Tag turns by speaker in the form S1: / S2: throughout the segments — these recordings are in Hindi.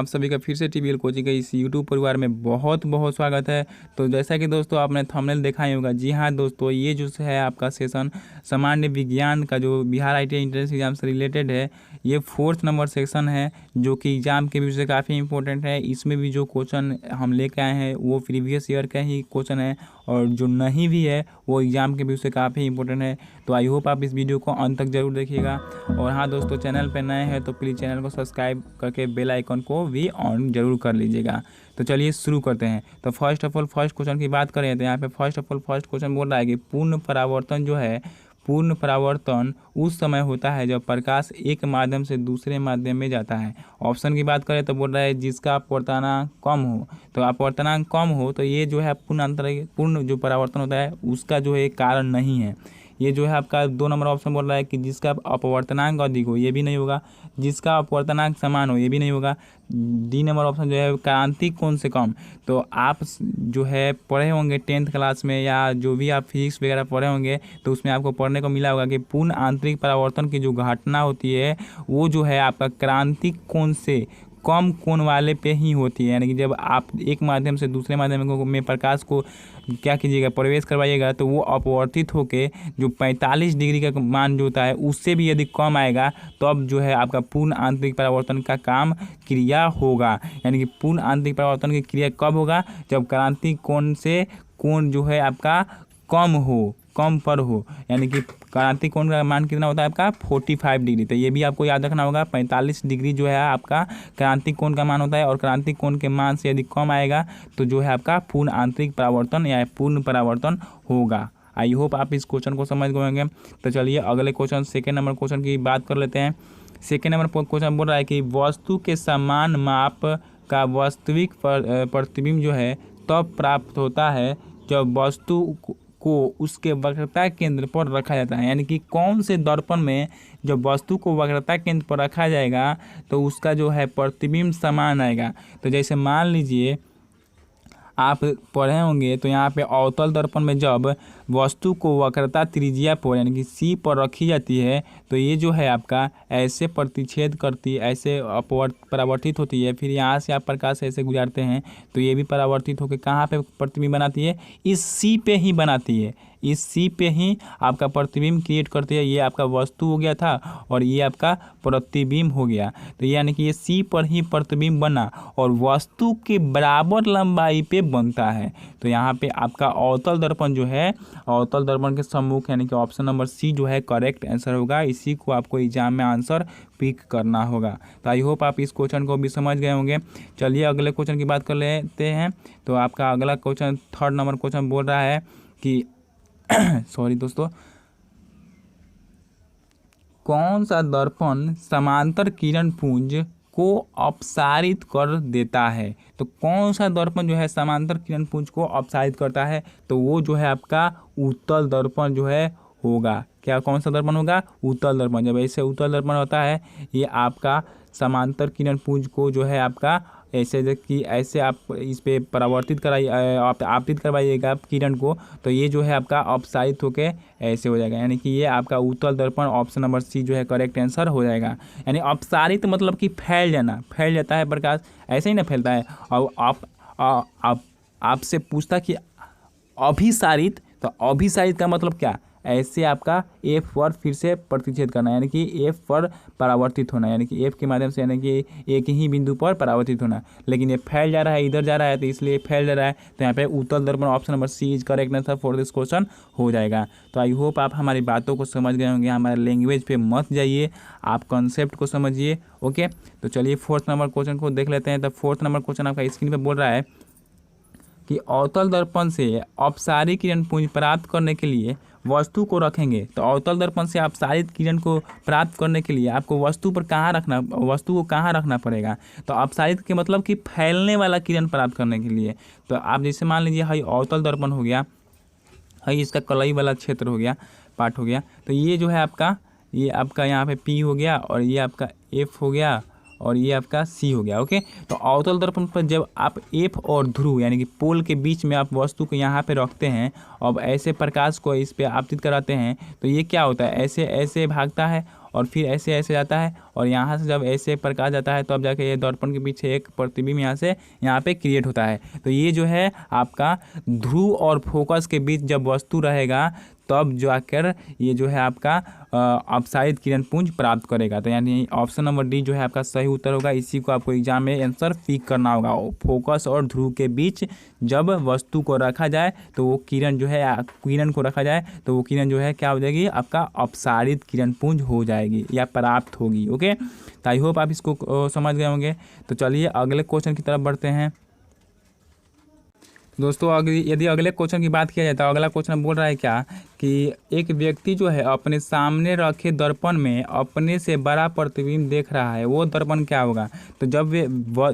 S1: आप सभी का फिर से टीवीएल कोचिंग के इस यूट्यूब परिवार में बहुत बहुत स्वागत है। तो जैसा कि दोस्तों आपने थंबनेल देखा ही होगा, जी हाँ दोस्तों, ये जो है आपका सेशन सामान्य विज्ञान का जो बिहार आईटीआई एंट्रेंस एग्जाम से रिलेटेड है, ये 4th नंबर सेक्शन है जो कि एग्ज़ाम के व्यू से काफ़ी इंपॉर्टेंट है। इसमें भी जो क्वेश्चन हम लेके आए हैं वो प्रीवियस ईयर का ही क्वेश्चन है और जो नहीं भी है वो एग्ज़ाम के व्यू से काफ़ी इंपॉर्टेंट है। तो आई होप आप इस वीडियो को अंत तक जरूर देखिएगा। और हाँ दोस्तों, चैनल पर नए हैं तो प्लीज़ चैनल को सब्सक्राइब करके बेल आइकन को भी ऑन जरूर कर लीजिएगा। तो चलिए शुरू करते हैं। तो first of all first question की बात करें तो यहाँ पे फर्स्ट क्वेश्चन बोल रहा है कि पूर्ण परावर्तन जो है, पूर्ण परावर्तन उस समय होता है जब प्रकाश एक माध्यम से दूसरे माध्यम में जाता है। ऑप्शन की बात करें तो बोल रहा है जिसका अपवर्तनांक कम हो। तो अपवर्तनांक कम हो तो ये जो है पूर्ण जो परावर्तन होता है उसका जो है कारण नहीं है। ये जो है आपका 2 नंबर ऑप्शन बोल रहा है कि जिसका अपवर्तनांक अधिक हो, ये भी नहीं होगा। जिसका अपवर्तनांक समान हो, ये भी नहीं होगा। डी नंबर ऑप्शन जो है क्रांतिक कोण से कम। तो आप जो है पढ़े होंगे 10th क्लास में या जो भी आप फिजिक्स वगैरह पढ़े होंगे तो उसमें आपको पढ़ने को मिला होगा कि पूर्ण आंतरिक परावर्तन की जो घटना होती है वो जो है आपका क्रांतिक कोण से कम कोण वाले पे ही होती है। यानी कि जब आप एक माध्यम से दूसरे माध्यम में प्रकाश को क्या कीजिएगा, प्रवेश करवाइएगा, तो वो अपवर्तित होके जो 45 डिग्री का मान जो होता है उससे भी यदि कम आएगा तो अब जो है आपका पूर्ण आंतरिक परावर्तन का काम क्रिया होगा। यानी कि पूर्ण आंतरिक परावर्तन की क्रिया कब होगा? जब क्रांतिक कोण से कोण जो है आपका कम पर हो। यानी कि क्रांतिक कोण का मान कितना होता है आपका 45 डिग्री। तो ये भी आपको याद रखना होगा, 45 डिग्री जो है आपका क्रांतिक कोण का मान होता है और क्रांतिक कोण के मान से यदि कम आएगा तो जो है आपका पूर्ण आंतरिक परावर्तन या पूर्ण परावर्तन होगा। आई होप आप इस क्वेश्चन को समझ गए होंगे। तो चलिए अगले क्वेश्चन, सेकेंड नंबर क्वेश्चन की बात कर लेते हैं। सेकेंड नंबर क्वेश्चन बोल रहा है कि वस्तु के समान माप का वास्तविक प्रतिबिंब जो है तब प्राप्त होता है जब वस्तु को उसके वक्रता केंद्र पर रखा जाता है। यानी कि कौन से दर्पण में जब वस्तु को वक्रता केंद्र पर रखा जाएगा तो उसका जो है प्रतिबिंब समान आएगा। तो जैसे मान लीजिए आप पढ़े होंगे तो यहाँ पे अवतल दर्पण में जब वस्तु को वक्रता त्रिज्या पर यानी कि सी पर रखी जाती है तो ये जो है आपका ऐसे प्रतिच्छेद करती है, ऐसे परावर्तित होती है। फिर यहाँ से आप प्रकाश ऐसे गुजारते हैं तो ये भी परावर्तित होकर कहाँ पे प्रतिबिंब बनाती है? इस सी पे ही बनाती है। इस सी पे ही आपका प्रतिबिंब क्रिएट करती है। ये आपका वस्तु हो गया था और ये आपका प्रतिबिंब हो गया। तो यानी कि ये सी पर ही प्रतिबिंब बना और वस्तु के बराबर लंबाई पे बनता है। तो यहाँ पे आपका अवतल दर्पण जो है, अवतल दर्पण के सम्मुख, यानी कि ऑप्शन नंबर सी जो है करेक्ट आंसर होगा। इसी को आपको एग्जाम में आंसर पिक करना होगा। तो आई होप आप इस क्वेश्चन को भी समझ गए होंगे। चलिए अगले क्वेश्चन की बात कर लेते हैं। तो आपका अगला क्वेश्चन, 3rd नंबर क्वेश्चन बोल रहा है कि सॉरी दोस्तों, कौन सा दर्पण समांतर किरण पुंज को अपसारित कर देता है? तो कौन सा दर्पण जो है समांतर किरण पुंज को अपसारित करता है? तो वो जो है आपका उत्तल दर्पण जो है होगा। क्या कौन सा दर्पण होगा? उत्तल दर्पण। जब ऐसे उत्तल दर्पण होता है ये आपका समांतर किरण पुंज को जो है आपका ऐसे कि ऐसे आप इस पे परावर्तित कराइए, आपतित करवाइएगा किरण को, तो ये जो है आपका अपसारित होके ऐसे हो जाएगा। यानी कि ये आपका उत्तल दर्पण ऑप्शन नंबर सी जो है करेक्ट आंसर हो जाएगा। यानी अपसारित मतलब कि फैल जाना, फैल जाता है प्रकाश, ऐसे ही ना फैलता है। और आप आपसे पूछता कि अभिसारित, तो अभिसारित का मतलब क्या? ऐसे आपका एफ पर फिर से प्रतिच्छेद करना, यानी कि एफ पर परावर्तित होना, यानी कि एफ के माध्यम से, यानी कि एक ही बिंदु पर परावर्तित होना। लेकिन ये फैल जा रहा है, इधर जा रहा है, तो इसलिए फैल जा रहा है। तो यहाँ पे उत्तल दर्पण option number C is correct answer for this question हो जाएगा। तो आई होप आप हमारी बातों को समझ गए होंगे। हमारे लैंग्वेज पे मत जाइए, आप कॉन्सेप्ट को समझिए। ओके, तो चलिए 4th नंबर क्वेश्चन को देख लेते हैं। तो 4th नंबर क्वेश्चन आपका स्क्रीन पर बोल रहा है कि अवतल दर्पण से अपसारी किरण पुंज प्राप्त करने के लिए वस्तु को रखेंगे। तो अवतल दर्पण से अपसारित किरण को प्राप्त करने के लिए आपको वस्तु को कहाँ रखना पड़ेगा? तो अपसारित के मतलब कि फैलने वाला किरण प्राप्त करने के लिए। तो आप जैसे मान लीजिए हाई अवतल दर्पण हो गया, हाई इसका कलई वाला क्षेत्र हो गया, पार्ट हो गया। तो ये जो है आपका, ये आपका यहाँ पे पी हो गया और ये आपका एफ हो गया और ये आपका सी हो गया। ओके, तो अवतल दर्पण पर जब आप एफ और ध्रुव यानी कि पोल के बीच में आप वस्तु को यहाँ पे रखते हैं, अब ऐसे प्रकाश को इस पे आपतित कराते हैं, तो ये क्या होता है? ऐसे ऐसे भागता है और फिर ऐसे ऐसे जाता है, और यहाँ से जब ऐसे प्रकाश जाता है तो अब जाके ये दर्पण के पीछे एक प्रतिबिंब यहाँ पे क्रिएट होता है। तो ये जो है आपका ध्रुव और फोकस के बीच जब वस्तु रहेगा तब जाकर ये जो है आपका अपसारित किरण पुंज प्राप्त करेगा। तो यानी ऑप्शन नंबर डी जो है आपका सही उत्तर होगा। इसी को आपको एग्जाम में आंसर पिक करना होगा। फोकस और ध्रुव के बीच जब वस्तु को रखा जाए तो वो किरण जो है, किरण को रखा जाए तो वो किरण जो है क्या हो जाएगी, आपका अपसारित किरण पुंज हो जाएगी या प्राप्त होगी। ओके, तो आई होप आप इसको समझ गए होंगे। तो चलिए अगले क्वेश्चन की तरफ बढ़ते हैं। दोस्तों यदि अगले क्वेश्चन की बात किया जाए तो अगला क्वेश्चन बोल रहा है क्या कि एक व्यक्ति जो है अपने सामने रखे दर्पण में अपने से बड़ा प्रतिबिंब देख रहा है, वो दर्पण क्या होगा। तो जब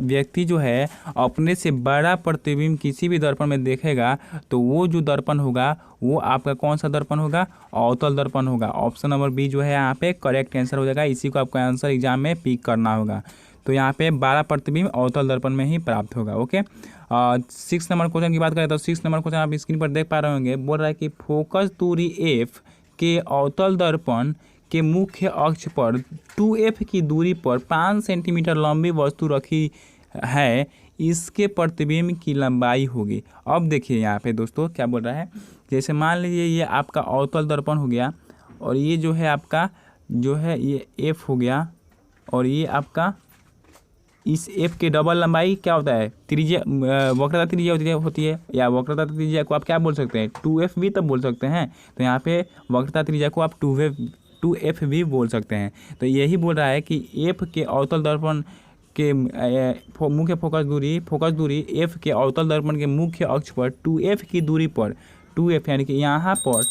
S1: व्यक्ति जो है अपने से बड़ा प्रतिबिंब किसी भी दर्पण में देखेगा तो वो जो दर्पण होगा वो आपका कौन सा दर्पण होगा, अवतल दर्पण होगा। ऑप्शन नंबर बी जो है यहाँ पे करेक्ट आंसर हो जाएगा। इसी को आपका आंसर एग्जाम में पिक करना होगा। तो यहाँ पे 12 प्रतिबिंब अवतल दर्पण में ही प्राप्त होगा। ओके, 6 नंबर क्वेश्चन की बात करें तो 6 नंबर क्वेश्चन आप स्क्रीन पर देख पा रहे होंगे। बोल रहा है कि फोकस दूरी f के अवतल दर्पण के मुख्य अक्ष पर 2f की दूरी पर 5 सेंटीमीटर लंबी वस्तु रखी है, इसके प्रतिबिंब की लंबाई होगी। अब देखिए यहाँ पे दोस्तों क्या बोल रहा है, जैसे मान लीजिए ये आपका अवतल दर्पण हो गया और ये जो है आपका जो है ये f हो गया और ये आपका इस एफ के डबल लंबाई क्या होता है, त्रिज्या, वक्रता त्रिज्या होती है या वक्रता त्रिज्या को आप क्या बोल सकते हैं, 2f भी तब बोल सकते हैं। तो यहाँ पे वक्रता त्रिज्या को आप 2f भी बोल सकते हैं। तो यही बोल रहा है कि एफ के अवतल दर्पण के मुख्य फोकस दूरी एफ के अवतल दर्पण के मुख्य अक्ष पर 2f की दूरी पर 2f यानी कि यहाँ पर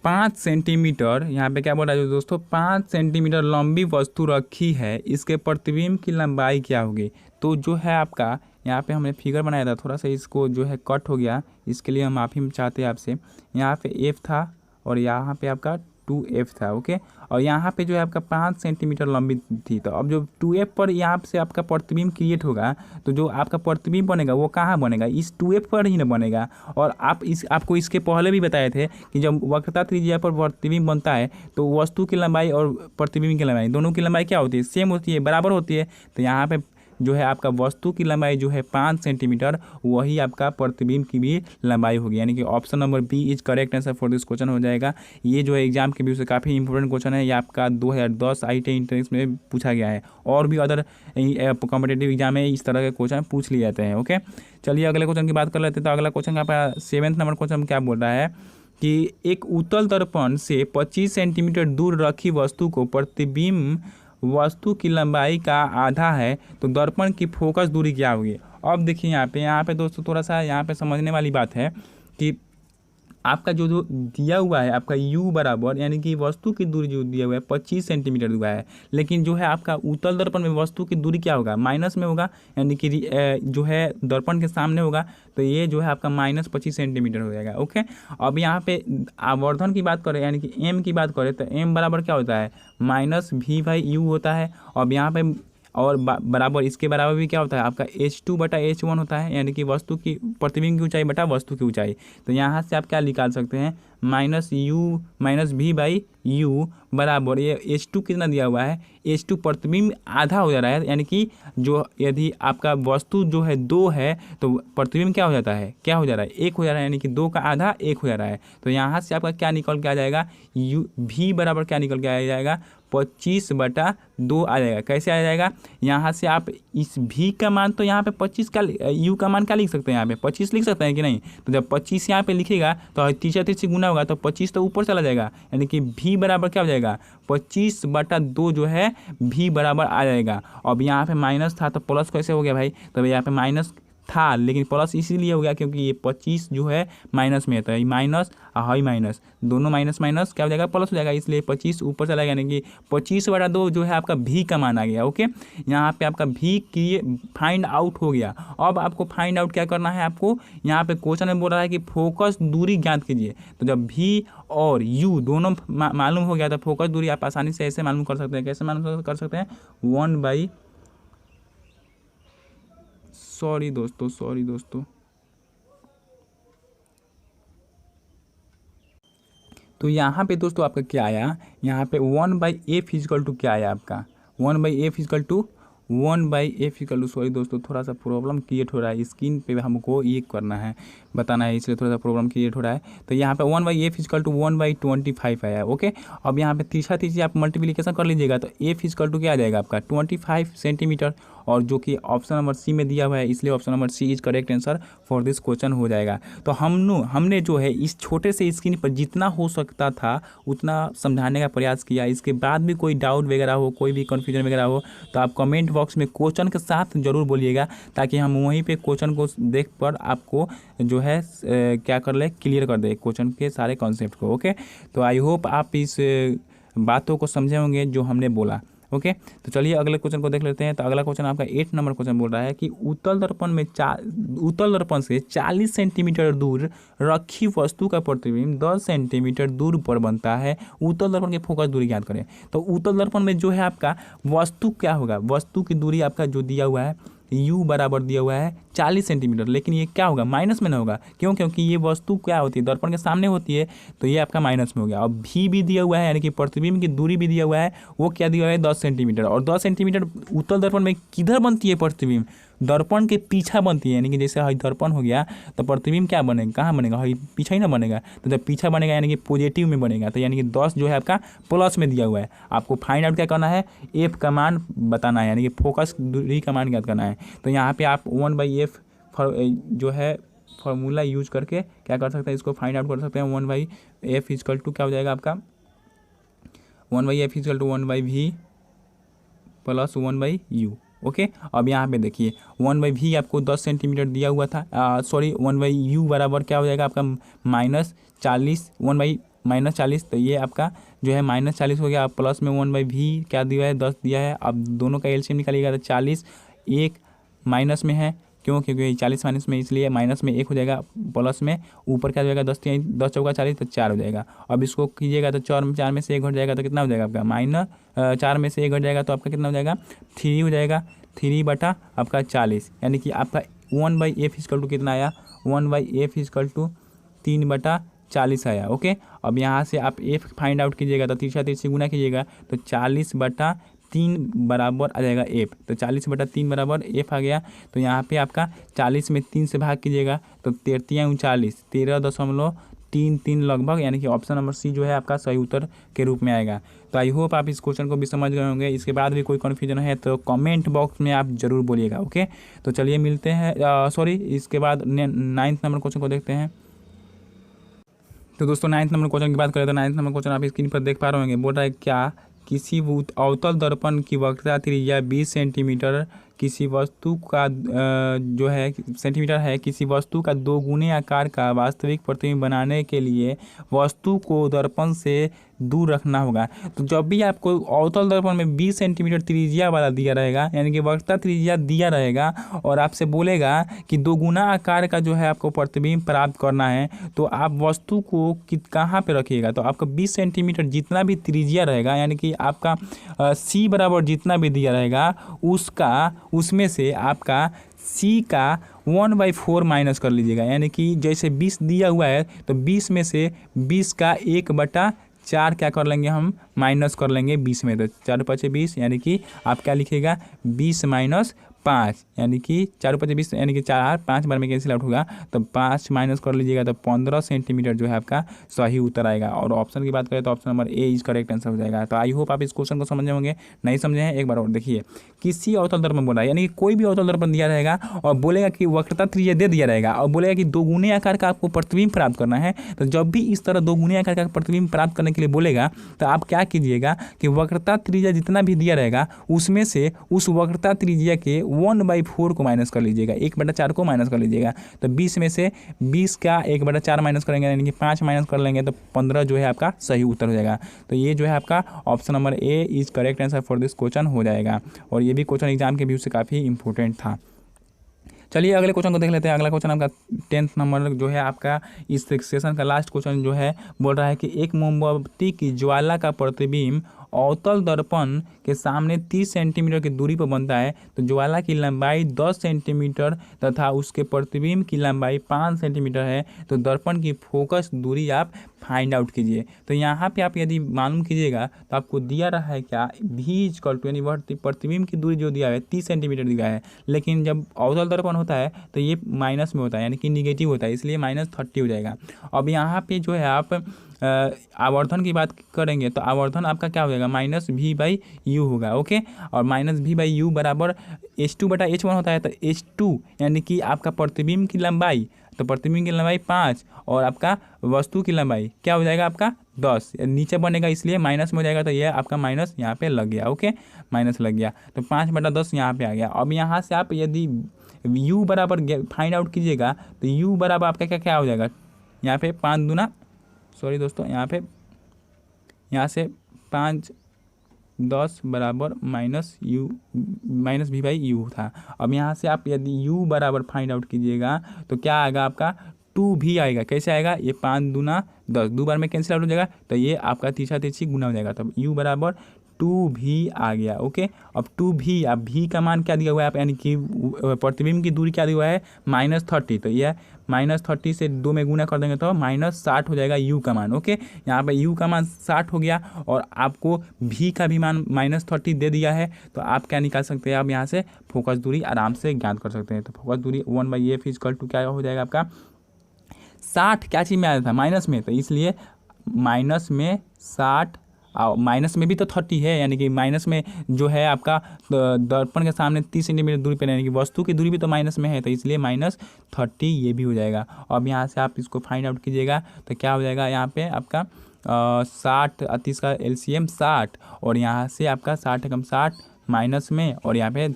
S1: 5 सेंटीमीटर यहाँ पे क्या बोल रहा है दोस्तों, 5 सेंटीमीटर लंबी वस्तु रखी है, इसके प्रतिबिंब की लंबाई क्या होगी। तो जो है आपका यहाँ पे हमने फिगर बनाया था, थोड़ा सा इसको जो है कट हो गया, इसके लिए हम माफ़ी चाहते हैं आपसे। यहाँ पे एफ था और यहाँ पे आपका 2f था। ओके, और यहाँ पे जो है आपका 5 सेंटीमीटर लंबी थी। तो अब जो 2f पर यहाँ से आपका प्रतिबिंब क्रिएट होगा तो जो आपका प्रतिबिंब बनेगा वो कहाँ बनेगा, इस 2f पर ही ना बनेगा। और आपको इसके पहले भी बताए थे कि जब वक्रता त्रिज्या पर प्रतिबिंब बनता है तो वस्तु की लंबाई और प्रतिबिंब की लंबाई दोनों की लंबाई क्या होती है, सेम होती है, बराबर होती है। तो यहाँ पे जो है आपका वस्तु की लंबाई जो है 5 सेंटीमीटर, वही आपका प्रतिबिंब की भी लंबाई होगी। यानी कि option number B is correct answer for this question हो जाएगा। ये जो है एग्जाम के व्यू से काफ़ी इंपॉर्टेंट क्वेश्चन है। ये आपका 2010 IIT एंट्रेंस में पूछा गया है और भी अदर कॉम्पिटेटिव एग्जाम में इस तरह के क्वेश्चन पूछ लिए जाते हैं। ओके, चलिए अगले क्वेश्चन की बात कर लेते हैं। तो अगला क्वेश्चन आपका 7 नंबर क्वेश्चन क्या बोल रहा है कि एक उत्तल दर्पण से 25 सेंटीमीटर दूर रखी वस्तु को प्रतिबिंब वस्तु की लंबाई का आधा है तो दर्पण की फोकस दूरी क्या होगी। अब देखिए यहाँ पे दोस्तों थोड़ा सा यहाँ पे समझने वाली बात है कि आपका जो दिया हुआ है आपका u बराबर यानी कि वस्तु की दूरी जो दिया हुआ है 25 सेंटीमीटर हुआ है, लेकिन जो है आपका उत्तल दर्पण में वस्तु की दूरी क्या होगा, माइनस में होगा, यानी कि जो है दर्पण के सामने होगा। तो ये जो है आपका -25 सेंटीमीटर हो जाएगा। ओके, अब यहाँ पे आवर्धन की बात करें यानी कि m की बात करें तो m बराबर क्या होता है, -v/u होता है। अब यहाँ पे और बराबर इसके बराबर भी क्या होता है आपका h2/h1 होता है, यानी कि वस्तु की प्रतिबिंब की ऊंचाई बटा वस्तु की ऊंचाई। तो यहाँ से आप क्या निकाल सकते हैं, -v/u बराबर ये h2 कितना दिया हुआ है, h2 प्रतिबिंब आधा हो जा रहा है, यानी कि जो यदि आपका वस्तु जो है 2 है तो प्रतिबिंब क्या हो जाता है, क्या हो जा रहा है, 1 हो जा रहा है, यानी कि 2 का आधा 1 हो जा रहा है। तो यहाँ से आपका क्या निकल के आ जाएगा, v बराबर क्या निकल के आ जाएगा, 25/2 आ जाएगा। कैसे आ जाएगा, यहाँ से आप इस v का मान तो यहाँ पे 25 का u का मान क्या लिख सकते हैं, यहाँ पे 25 लिख सकते हैं कि नहीं। तो जब 25 यहाँ पे लिखेगा तो 30 से गुना होगा तो 25 तो ऊपर चला जाएगा, यानी कि v बराबर क्या हो जाएगा, 25/2 जो है v बराबर आ जाएगा। अब यहाँ पे माइनस था तो प्लस कैसे हो गया भाई, तो यहाँ पे माइनस था लेकिन प्लस इसीलिए हो गया क्योंकि ये 25 जो है माइनस में है, तो ये माइनस हाई माइनस दोनों माइनस माइनस क्या हो जाएगा, प्लस हो जाएगा, इसलिए 25 ऊपर चला गया, यानी कि 25/2 जो है आपका भी का मान आ गया। ओके, यहाँ पे आपका भी की फाइंड आउट हो गया। अब आपको फाइंड आउट क्या करना है, आपको यहाँ पे क्वेश्चन में बोल रहा है कि फोकस दूरी ज्ञात कीजिए। तो जब भी और यू दोनों मालूम हो गया तो फोकस दूरी आप आसानी से ऐसे मालूम कर सकते हैं। कैसे मालूम कर सकते हैं, सॉरी दोस्तों तो यहाँ पे दोस्तों आपका क्या आया, यहाँ पे 1/f इक्वल टू क्या आया आपका, 1/f equal to 1/f equal to, sorry दोस्तों थोड़ा सा प्रॉब्लम क्रिएट हो रहा है स्क्रीन पे, हमको ये करना है बताना है, इसलिए थोड़ा सा प्रॉब्लम क्रिएट हो रहा है। तो यहाँ पे 1/f इक्वल टू 1/25 आया। ओके, अब यहाँ पे तीसरा तीसरी आप मल्टीप्लिकेशन कर लीजिएगा तो f इक्वल टू क्या आ जाएगा आपका 25 सेंटीमीटर, और जो कि ऑप्शन नंबर सी में दिया हुआ है, इसलिए option number C is correct answer for this question हो जाएगा। तो हमने जो है इस छोटे से स्क्रीन पर जितना हो सकता था उतना समझाने का प्रयास किया। इसके बाद भी कोई डाउट वगैरह हो, कोई भी कन्फ्यूजन वगैरह हो तो आप कमेंट बॉक्स में क्वेश्चन के साथ ज़रूर बोलिएगा, ताकि हम वहीं पे क्वेश्चन को देख कर आपको जो है क्या कर ले, क्लियर कर दे क्वेश्चन के सारे कॉन्सेप्ट को। ओके, तो आई होप आप इस बातों को समझे होंगे जो हमने बोला। ओके, तो चलिए अगले क्वेश्चन को देख लेते हैं। तो अगला क्वेश्चन आपका 8 नंबर क्वेश्चन बोल रहा है कि उत्तल दर्पण से 40 सेंटीमीटर दूर रखी वस्तु का प्रतिबिंब 10 सेंटीमीटर दूर पर बनता है, उत्तल दर्पण की फोकस दूरी ज्ञात करें। तो उत्तल दर्पण में जो है आपका वस्तु क्या होगा, वस्तु की दूरी आपका जो दिया हुआ है u बराबर दिया हुआ है 40 सेंटीमीटर, लेकिन ये क्या होगा माइनस में ना होगा, क्यों, क्योंकि ये वस्तु क्या होती है दर्पण के सामने होती है, तो ये आपका माइनस में हो गया। और v भी दिया हुआ है, यानी कि प्रतिबिंब की दूरी भी दिया हुआ है, वो क्या दिया हुआ है 10 सेंटीमीटर। और 10 सेंटीमीटर उत्तल दर्पण में किधर बनती है प्रतिबिंब, दर्पण के पीछा बनती है, यानी कि जैसे हई दर्पण हो गया तो प्रतिबिंब क्या बनेगा, कहाँ बनेगा, हई पीछा ही ना बनेगा, तो जब पीछा बनेगा यानी कि पॉजिटिव में बनेगा, तो यानी कि 10 जो है आपका प्लस में दिया हुआ है। आपको फाइंड आउट क्या करना है, एफ का मान बताना है, यानी कि फोकस दूरी का मान ज्ञात करना है। तो यहाँ पे आप 1/f जो है फॉर्मूला यूज करके क्या कर सकते हैं, इसको फाइंड आउट कर सकते हैं। 1/f इक्वल टू क्या हो जाएगा आपका, 1/f equal to 1/v plus 1/u। Okay, अब यहाँ पे देखिए 1/v आपको 10 सेंटीमीटर दिया हुआ था, सॉरी 1/u बराबर क्या हो जाएगा आपका -40, 1/-40, तो ये आपका जो है -40 हो गया, प्लस में 1/v क्या दिया है 10 दिया है। अब दोनों का एलसीएम निकालिएगा तो 40, एक माइनस में है, क्यों, क्योंकि 40 माइनस में, इसलिए माइनस में 1 हो जाएगा, प्लस में ऊपर क्या हो जाएगा 10 चौका 40 तो 4 हो जाएगा। अब इसको कीजिएगा तो 4 में से 1 घट जाएगा तो कितना हो जाएगा आपका, 4 में से 1 घट जाएगा तो आपका कितना हो जाएगा 3 हो जाएगा, 3 बटा आपका 40, यानी कि आपका 1/f इक्वल टू कितना आया, 1/f इक्वल टू 3/40 आया। ओके, अब यहाँ से आप f फाइंड आउट कीजिएगा तो तीसरा गुना कीजिएगा तो 40/3 बराबर आ जाएगा f, तो 40/3 बराबर f आ गया। तो यहाँ पे आपका 40 में 3 से भाग कीजिएगा तो 43×40 13.33 लगभग, यानी कि ऑप्शन नंबर सी जो है आपका सही उत्तर के रूप में आएगा। तो आई होप आप इस क्वेश्चन को भी समझ गए होंगे। इसके बाद भी कोई कन्फ्यूजन है तो कमेंट बॉक्स में आप जरूर बोलिएगा। ओके, तो चलिए मिलते हैं, सॉरी इसके बाद 9th नंबर क्वेश्चन को देखते हैं। तो दोस्तों 9th नंबर क्वेश्चन की बात करें तो 9th नंबर क्वेश्चन आप स्क्रीन पर देख पा रहे होंगे। बोल रहा है क्या किसी अवतल दर्पण की वक्रता त्रिज्या 20 सेंटीमीटर किसी वस्तु का जो है सेंटीमीटर है, किसी वस्तु का 2 गुने आकार का वास्तविक प्रतिबिंब बनाने के लिए वस्तु को दर्पण से दूर रखना होगा। तो जब भी आपको अवतल दर्पण में 20 सेंटीमीटर त्रिज्या वाला दिया रहेगा, यानी कि वक्रता त्रिज्या दिया रहेगा, और आपसे बोलेगा कि 2 गुना आकार का जो है आपको प्रतिबिंब प्राप्त करना है, तो आप वस्तु को कहाँ पे रखिएगा, तो आपका 20 सेंटीमीटर जितना भी त्रिज्या रहेगा, यानी कि आपका सी बराबर जितना भी दिया रहेगा उसमें से आपका सी का 1/4 माइनस कर लीजिएगा, यानी कि जैसे 20 दिया हुआ है तो 20 में से 20 का 1/4 क्या कर लेंगे हम माइनस कर लेंगे 20 में, तो 4×5 20, यानी कि आप क्या लिखिएगा 20 - 5, यानी कि 4×5 20, यानी कि 4 5 बार में कैंसिल आउट होगा तो 5 माइनस कर लीजिएगा तो 15 सेंटीमीटर जो है आपका सही उत्तर आएगा। और ऑप्शन की बात करें तो option number A is correct answer हो जाएगा। तो आई होप आप इस क्वेश्चन को समझे होंगे, नहीं समझे हैं एक बार और देखिए। किसी अवतल दर्पण बोला है, यानी कि कोई भी अवतल दर्पण दिया रहेगा और बोलेगा कि वक्रता त्रिज्या दे दिया रहेगा और बोलेगा कि 2 गुने आकार का आपको प्रतिबिंब प्राप्त करना है। तो जब भी इस तरह 2 गुने आकार का प्रतिबिंब प्राप्त करने के लिए बोलेगा तो आप क्या कीजिएगा कि वक्रता त्रिज्या जितना भी दिया रहेगा उसमें से उस वक्रता त्रिज्या के 1/4 को माइनस कर लीजिएगा, 1/4 को माइनस कर लीजिएगा। तो 20 में से 20 का 1/4 माइनस करेंगे, यानी कि 5 माइनस कर लेंगे तो 15 जो है आपका सही उत्तर हो जाएगा। तो ये जो है आपका option number A is correct answer for this question हो जाएगा। और ये भी क्वेश्चन एग्जाम के व्यू से काफ़ी इंपॉर्टेंट था। चलिए अगले क्वेश्चन को देख लेते हैं। अगला क्वेश्चन आपका 10th नंबर जो है आपका इस सेशन का लास्ट क्वेश्चन जो है बोल रहा है कि एक मोमबत्ती की ज्वाला का प्रतिबिंब अवतल दर्पण के सामने 30 सेंटीमीटर की दूरी पर बनता है तो ज्वाला की लंबाई 10 सेंटीमीटर तथा उसके प्रतिबिंब की लंबाई 5 सेंटीमीटर है तो दर्पण की फोकस दूरी आप फाइंड आउट कीजिए। तो यहाँ पे आप यदि मालूम कीजिएगा तो आपको दिया रहा है क्या, भी इक्वल टू, यानी प्रतिबिंब की दूरी जो दिया है 30 सेंटीमीटर दिया है, लेकिन जब अवतल दर्पण होता है तो ये माइनस में होता है, यानी कि निगेटिव होता है, इसलिए -30 हो जाएगा। अब यहाँ पे जो है आप आवर्धन की बात करेंगे तो आवर्धन आपका क्या हो जाएगा, -v/u होगा। ओके, और -v/u बराबर h2/h1 होता है तो h2 यानी कि आपका प्रतिबिंब की लंबाई, तो प्रतिबिंब की लंबाई 5 और आपका वस्तु की लंबाई क्या हो जाएगा आपका 10, नीचे बनेगा इसलिए माइनस में हो जाएगा तो यह आपका माइनस यहाँ पे लग गया। ओके, माइनस लग गया तो 5/10 यहाँ पे आ गया। अब यहाँ से आप यदि u बराबर फाइंड आउट कीजिएगा तो u बराबर आपका क्या क्या हो जाएगा, यहाँ पे 5 दूना, सॉरी दोस्तों, यहाँ से 5×10 बराबर -v/u था। अब यहाँ से आप यदि u बराबर फाइंड आउट कीजिएगा तो क्या आएगा आपका 2v आएगा। कैसे आएगा, ये 5 दूना 10, 2 बार में कैंसिल आउट हो जाएगा तो ये आपका तीसरा तिरछी गुना हो जाएगा, तब u बराबर 2v आ गया। ओके, अब 2v, अब v का मान क्या दिया हुआ है आप, यानी कि प्रतिबिंब की दूरी क्या दिया हुआ है -30, तो यह -30 से 2 में गुना कर देंगे तो -60 हो जाएगा u का मान। ओके, यहाँ पे u का मान 60 हो गया और आपको v का भी मान -30 दे दिया है तो आप क्या निकाल सकते हैं, आप यहाँ से फोकस दूरी आराम से ज्ञात कर सकते हैं। तो फोकस दूरी 1/f = क्या हो जाएगा आपका 60, क्या चीज़ में आया था माइनस में, तो इसलिए माइनस में 60 और माइनस में भी तो 30 है, यानी कि माइनस में जो है आपका दर्पण के सामने 30 सेंटीमीटर दूरी पर, यानी कि वस्तु की दूरी भी तो माइनस में है तो इसलिए -30 ये भी हो जाएगा। अब यहाँ से आप इसको फाइंड आउट कीजिएगा तो क्या हो जाएगा, यहाँ पे आपका 60 30 का LCM 60 और यहाँ से आपका 60 × 60 माइनस में और यहाँ पे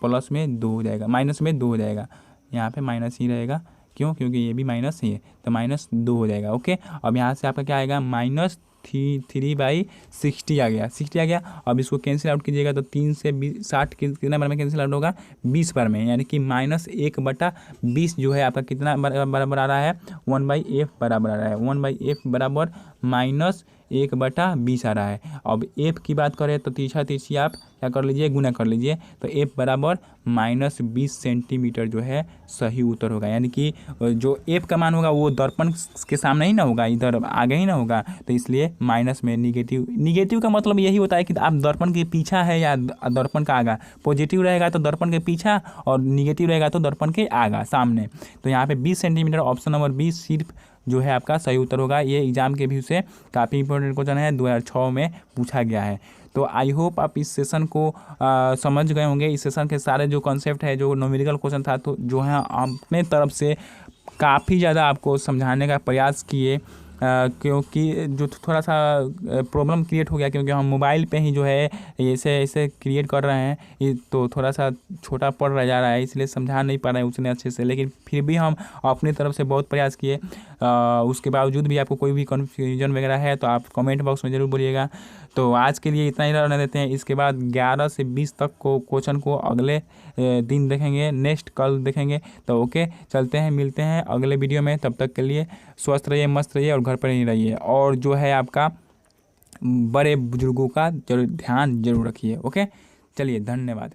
S1: प्लस में 2 हो जाएगा, माइनस में 2 हो जाएगा, यहाँ पे माइनस ही रहेगा, क्यों, क्योंकि ये भी माइनस ही है तो -2 हो जाएगा। ओके, अब यहाँ से आपका क्या आएगा -3/60 आ गया, 60 आ गया। अब इसको कैंसिल आउट कीजिएगा तो 3 से 60 कितना बार में कैंसिल आउट होगा 20 बार में, यानी कि -1/20 जो है आपका कितना बराबर आ रहा है 1/f बराबर आ रहा है, 1/f बराबर -1/20 आ रहा है। अब f की बात करें तो तीसरा तिरछी आप क्या कर लीजिए, गुना कर लीजिए तो f बराबर -20 सेंटीमीटर जो है सही उत्तर होगा, यानी कि जो f का मान होगा वो दर्पण के सामने ही ना होगा, इधर आगे ही ना होगा, तो इसलिए माइनस में निगेटिव का मतलब यही होता है कि आप दर्पण के पीछा है या दर्पण का आगा, पॉजिटिव रहेगा तो दर्पण के पीछा और निगेटिव रहेगा तो दर्पण के आगा सामने। तो यहाँ पे 20 सेंटीमीटर ऑप्शन नंबर 20 सिर्फ जो है आपका सही उत्तर होगा। ये एग्जाम के व्यू से काफ़ी इंपॉर्टेंट क्वेश्चन है, 2006 में पूछा गया है। तो आई होप आप इस सेशन को समझ गए होंगे। इस सेशन के सारे जो कॉन्सेप्ट है, जो न्यूमेरिकल क्वेश्चन था, तो जो है अपने तरफ से काफ़ी ज़्यादा आपको समझाने का प्रयास किए, क्योंकि जो थोड़ा सा प्रॉब्लम क्रिएट हो गया, क्योंकि हम मोबाइल पे ही जो है ऐसे क्रिएट कर रहे हैं, ये तो थोड़ा सा छोटा पड़ रह जा रहा है, इसलिए समझा नहीं पा रहे हैं उतने अच्छे से, लेकिन फिर भी हम अपनी तरफ से बहुत प्रयास किए। उसके बावजूद भी आपको कोई भी कन्फ्यूजन वगैरह है तो आप कमेंट बॉक्स में ज़रूर बोलिएगा। तो आज के लिए इतना ही रहने देते हैं, इसके बाद 11 से 20 तक को क्वेश्चन को अगले दिन देखेंगे, नेक्स्ट कल देखेंगे। तो ओके, चलते हैं, मिलते हैं अगले वीडियो में, तब तक के लिए स्वस्थ रहिए, मस्त रहिए और घर पर ही रहिए, और जो है आपका बड़े बुजुर्गों का ध्यान जरूर रखिए। ओके, चलिए, धन्यवाद।